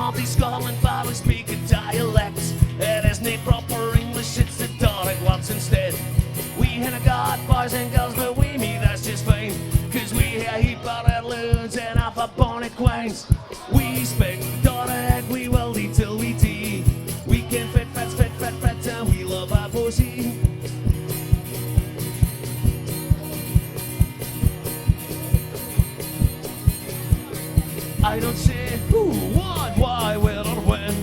North East Scotland, but we speak a dialect. It isn't proper English, it's the Doric words instead. We ain't got boys and girls, but we me, that's just fine. Cause we hear heap of red loons and half a bonnet quines. We speak Doric, we will eat till we tea. We can fit, and we love our pussy. I don't say who, what, why, where or when.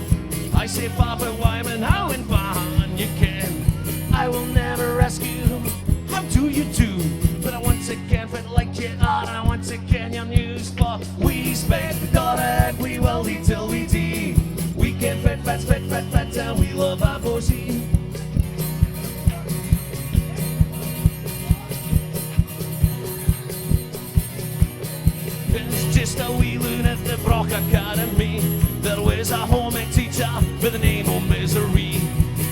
I say Papa, Wyman, how and fun you can. I will never ask you, how do you do? But I once again fit like you are, and once again your news for we speak Doric, we will eat till we tea. We can fit, and we love our pussy. It's just a wee loon at the Broch Academy. There was a home ec teacher with the name of Misery.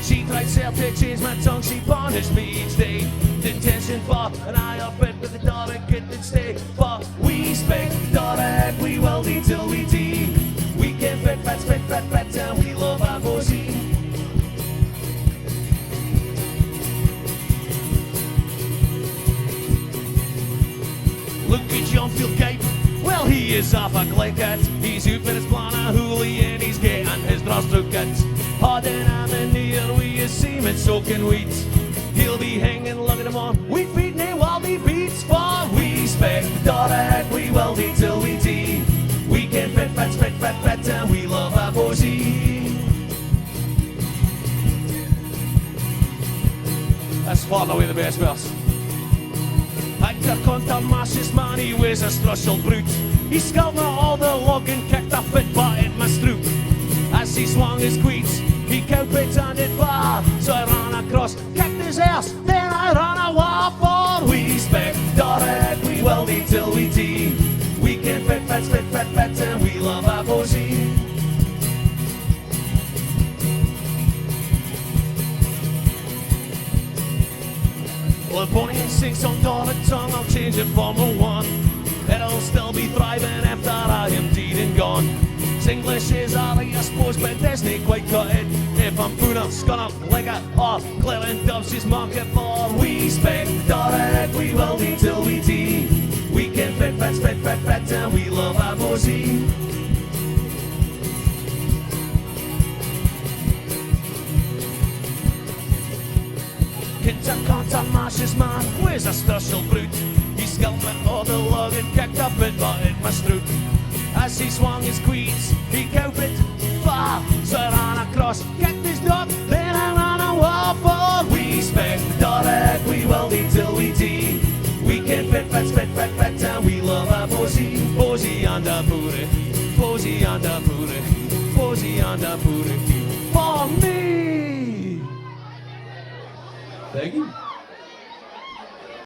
She tried self to change my tongue, she punished me each day. The intention for an eye up it, but the Doric it did stay. But we speak Doric, we will eat till we tea. We can fit, and we love our pussy. Look at John Field Cape. Well, he is off a glicket. He's hooping his plan a hoolie and he's getting his draws through kids. Hodding him in the ear, we see him soaking wheat. He'll be hanging, look at him on wheat feet and he will be beats. For we speak Doric, we will eat till we tea. We can fit, and we love our pussy. That's far and away the best verse. Hector contra Marcius man, he was a strushel brute. He scalped me all the log and kicked a fit butt in my stroop. As he swung his queets, he cowpits and it far. So I ran across, kicked his ass, then I ran a war for we speak Doric, we will eat till we tea. We can fit, and we love our pussy. Well, if Bundy sings on Doric tongue, I'll change it for no one. It'll still be thriving after I am dead and gone. English is alright, I suppose, but that's not quite cut it. If I'm Puna, Scunner, Legger, or Cleland Dubs, just mark it for we speak Doric, we will eat till we tea. We can fit, and we love our pussy. Contra Marcius man, where's a strushel brute? He scalped me all the log and kicked a bit butt in my stroop. As he swung his queets, he cowpit far. So I ran across, kicked his dog, then I ran a war for we speak Doric, we will eat till we tea. We can fit, and we love our pussy. Pussy and a puri, pussy and a puri, pussy and a puri. For me! Thank you.